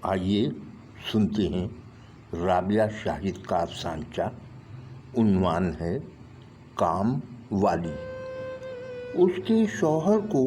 آئیے سنتے ہیں رابعہ شاہد کا افسانچہ، عنوان ہے کام والی۔ اس کے شوہر کو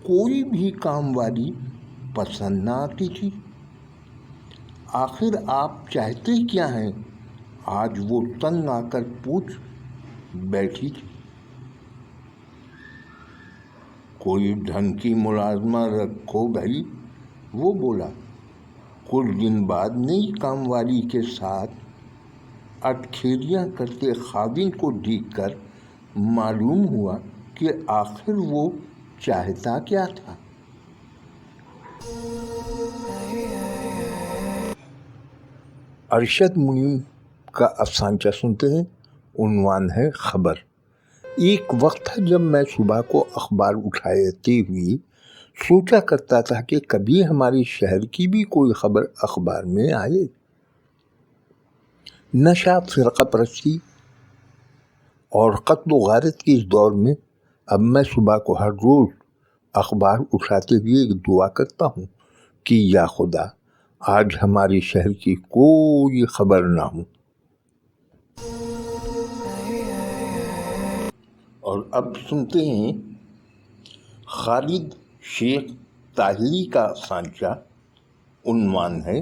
کوئی بھی کام والی پسند نہ آتی تھی۔ آخر آپ چاہتے کیا ہیں؟ آج وہ تنگ آ کر پوچھ بیٹھی تھی۔ کوئی ڈھنگ کی ملازمہ رکھو بھائی، وہ بولا۔ کچھ دن بعد نئی کام والی کے ساتھ اٹکھیلیاں کرتے خادم کو دیکھ کر معلوم ہوا کہ آخر وہ چاہتا کیا تھا۔ ارشد منیم کا افسانچہ سنتے ہیں، عنوان ہے خبر۔ ایک وقت تھا جب میں صبح کو اخبار اٹھاتے ہوئے سوچا کرتا تھا کہ کبھی ہمارے شہر کی بھی کوئی خبر اخبار میں آئے۔ نشہ، فرقہ پرستی اور قتل و غارت کے اس دور میں اب میں صبح کو ہر روز اخبار اٹھاتے ہوئے ایک دعا کرتا ہوں کہ یا خدا آج ہمارے شہر کی کوئی خبر نہ ہو۔ اور اب سنتے ہیں خالد شیخ طاہری کا افسانچہ، عنوان ہے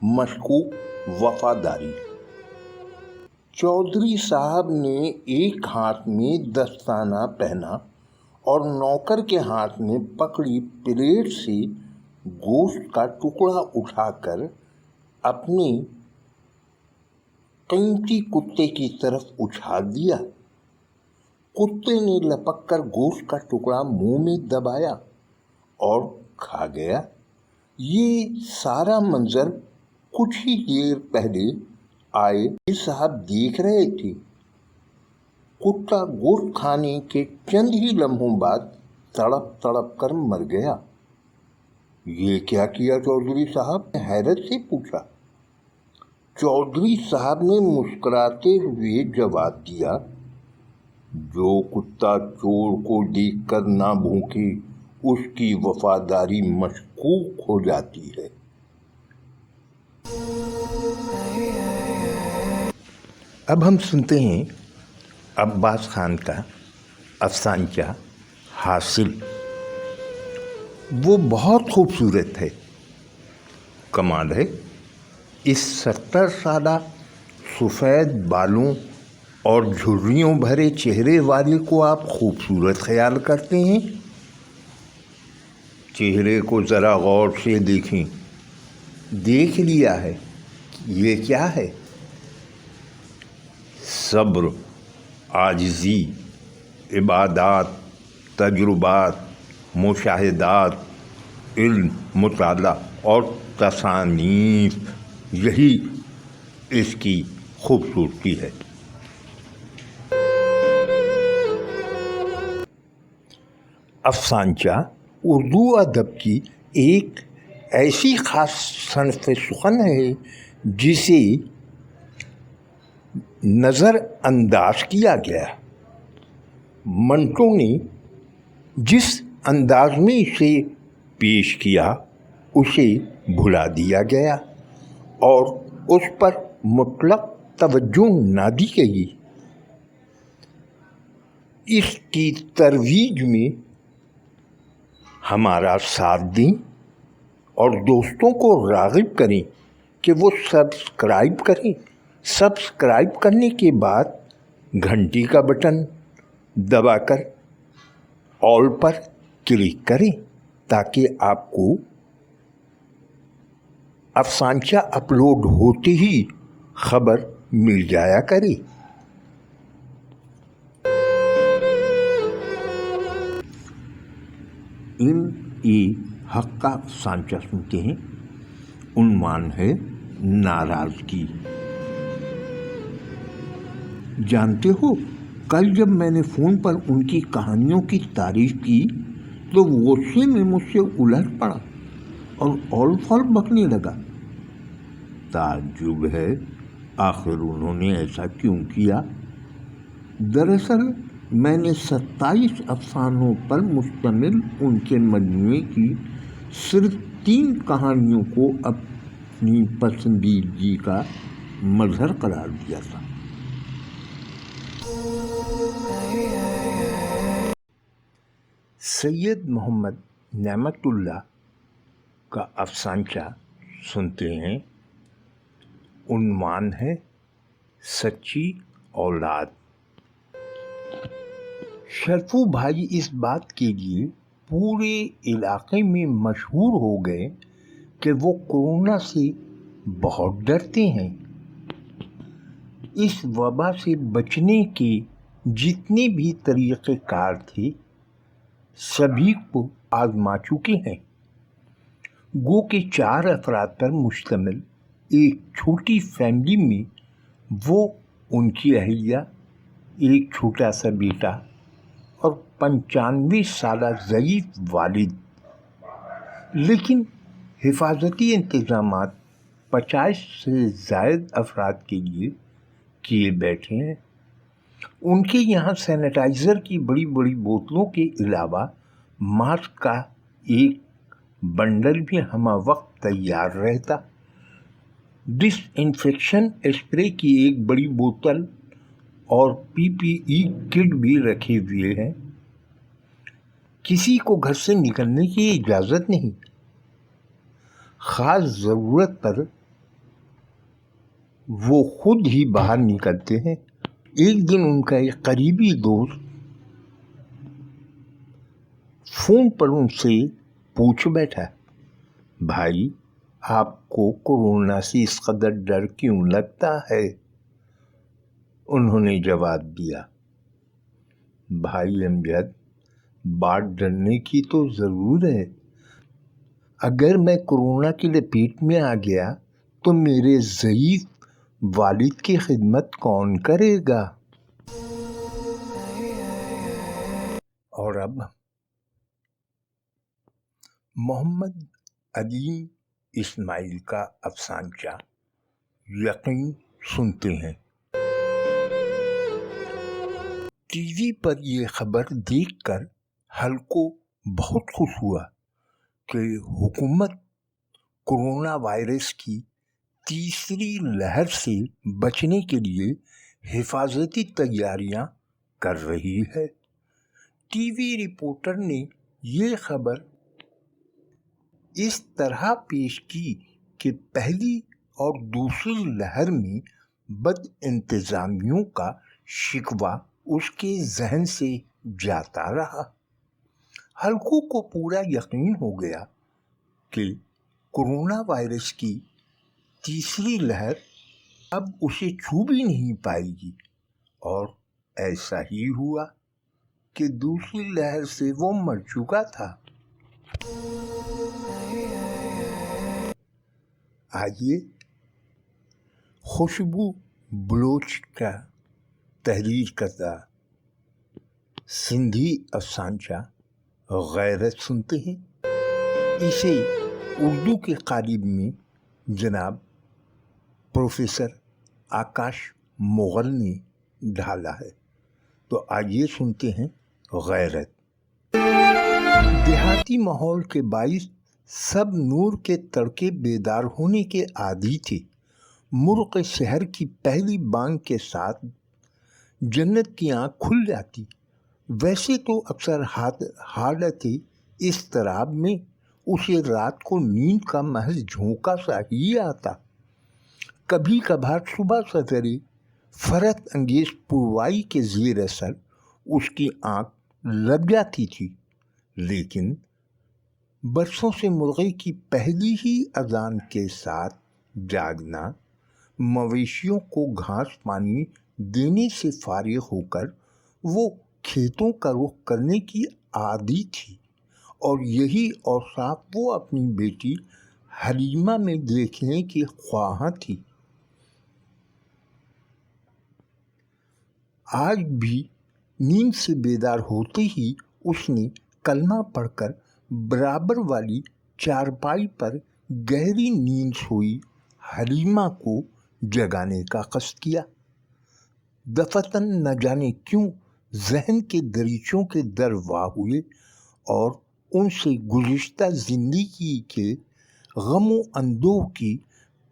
مشکوک وفاداری۔ چودھری صاحب نے ایک ہاتھ میں دستانہ پہنا اور نوکر کے ہاتھ میں پکڑی پلیٹ سے گوشت کا ٹکڑا اٹھا کر اپنے قیمتی کتے کی طرف اچھال دیا۔ کتے نے لپک کر گوشت کا ٹکڑا منہ میں دبایا اور کھا گیا۔ یہ سارا منظر کچھ ہی دیر پہلے آئے صاحب دیکھ رہے تھے۔ کتا گوشت کھانے کے چند ہی لمحوں بعد تڑپ تڑپ کر مر گیا۔ یہ کیا کیا چودھری صاحب نے حیرت سے پوچھا۔ چودھری صاحب نے مسکراتے ہوئے جواب دیا، جو کتا چور کو دیکھ کر نہ بھونکے اس کی وفاداری مشکوک ہو جاتی ہے۔ اب ہم سنتے ہیں عباس خان کا افسانچہ حاصل۔ وہ بہت خوبصورت ہے، کمال ہے۔ اس 70 سالہ سفید بالوں اور جھریوں بھرے چہرے والے کو آپ خوبصورت خیال کرتے ہیں؟ چہرے کو ذرا غور سے دیکھیں۔ دیکھ لیا ہے، یہ کیا ہے؟ صبر، عاجزی، عبادات، تجربات، مشاہدات، علم، مطالعہ اور تصانیف، یہی اس کی خوبصورتی ہے۔ افسانچہ اردو ادب کی ایک ایسی خاص صنف سخن ہے جسے نظر انداز کیا گیا۔ منٹو نے جس انداز میں اسے پیش کیا اسے بھلا دیا گیا اور اس پر مطلق توجہ نہ دی گئی۔ اس کی ترویج میں ہمارا ساتھ دیں اور دوستوں کو راغب کریں کہ وہ سبسکرائب کریں۔ سبسکرائب کرنے کے بعد گھنٹی کا بٹن دبا کر آل پر کلک کریں تاکہ آپ کو افسانچہ اپلوڈ ہوتے ہی خبر مل جایا کرے۔ حق کا افسانچہ سنتے ہیں، عنوان ہے ناراضگی۔ جانتے ہو، کل جب میں نے فون پر ان کی کہانیوں کی تعریف کی تو غصے میں مجھ سے الجھ پڑا اور اول فول بکنے لگا۔ تعجب ہے، آخر انہوں نے ایسا کیوں کیا؟ دراصل میں نے 27 افسانوں پر مشتمل ان کے مجموعے کی صرف 3 کہانیوں کو اب اپنی پسندیدگی کا مظہر قرار دیا تھا۔ سید محمد نعمت اللہ کا افسانچہ سنتے ہیں۔ عنوان ہے سچی اولاد۔ شرفو بھائی اس بات کے لیے پورے علاقے میں مشہور ہو گئے کہ وہ کورونا سے بہت ڈرتے ہیں۔ اس وبا سے بچنے کے جتنے بھی طریقہ کار تھے سبھی کو آزما چکے ہیں۔ گو کہ 4 افراد پر مشتمل ایک چھوٹی فیملی میں وہ، ان کی اہلیہ، ایک چھوٹا سا بیٹا اور 95 سالہ ضعیف والد، لیکن حفاظتی انتظامات 50 سے زائد افراد کے لیے کیے بیٹھے ہیں۔ ان کے یہاں سینیٹائزر کی بڑی بڑی بوتلوں کے علاوہ ماسک کا ایک بنڈل بھی ہمہ وقت تیار رہتا، ڈس انفیکشن اسپرے کی ایک بڑی بوتل اور PPE کٹ بھی رکھے ہوئے ہیں۔ کسی کو گھر سے نکلنے کی اجازت نہیں۔ خاص ضرورت پر وہ خود ہی باہر نکلتے ہیں۔ ایک دن ان کا ایک قریبی دوست فون پر ان سے پوچھ بیٹھا، بھائی آپ کو کورونا سے اس قدر ڈر کیوں لگتا ہے؟ انہوں نے جواب دیا، بھائی امجد، بات ڈرنے کی تو ضرور ہے۔ اگر میں کورونا کی لپیٹ میں آ گیا تو میرے ضعیف والد کی خدمت کون کرے گا؟ اور اب محمد علیم اسماعیل کا افسانچہ یقین سنتے ہیں۔ ٹی وی پر یہ خبر دیکھ کر ہلکو بہت خوش ہوا کہ حکومت کورونا وائرس کی تیسری لہر سے بچنے کے لیے حفاظتی تیاریاں کر رہی ہے۔ ٹی وی رپورٹر نے یہ خبر اس طرح پیش کی کہ پہلی اور دوسری لہر میں بد انتظامیوں کا شکوہ اس کے ذہن سے جاتا رہا۔ ہلکو کو پورا یقین ہو گیا کہ کورونا وائرس کی تیسری لہر اب اسے چھو بھی نہیں پائے گی، اور ایسا ہی ہوا کہ دوسری لہر سے وہ مر چکا تھا۔ آئیے خوشبو بلوچ کا تحریر کردہ سندھی افسانچہ غیرت سنتے ہیں۔ اسے اردو کے قالب میں جناب پروفیسر آکاش مغل نے ڈھالا ہے، تو آئیے سنتے ہیں غیرت۔ دیہاتی ماحول کے باعث سب نور کے تڑکے بیدار ہونے کے عادی تھے۔ مرغ سحر کی پہلی بانگ کے ساتھ جنت کی آنکھ کھل جاتی۔ ویسے تو اکثر حالت اضطراب میں اسے رات کو نیند کا محض جھونکا سا ہی آتا۔ کبھی کبھار صبح سویرے فرحت انگیز پروائی کے زیر اثر اس کی آنکھ لگ جاتی تھی، لیکن برسوں سے مرغے کی پہلی ہی اذان کے ساتھ جاگنا، مویشیوں کو گھاس پانی دینے سے فارغ ہو کر وہ کھیتوں کا رخ کرنے کی عادی تھی، اور یہی اوصاف وہ اپنی بیٹی حلیمہ میں دیکھنے کی خواہاں تھی۔ آج بھی نیند سے بیدار ہوتے ہی اس نے کلمہ پڑھ کر برابر والی چارپائی پر گہری نیند سوئی حلیمہ کو جگانے کا قصد کیا۔ دفتن نہ جانے کیوں ذہن کے دریچوں کے در وا ہوئے، اور ان سے گزشتہ زندگی کے غم و اندوہ کی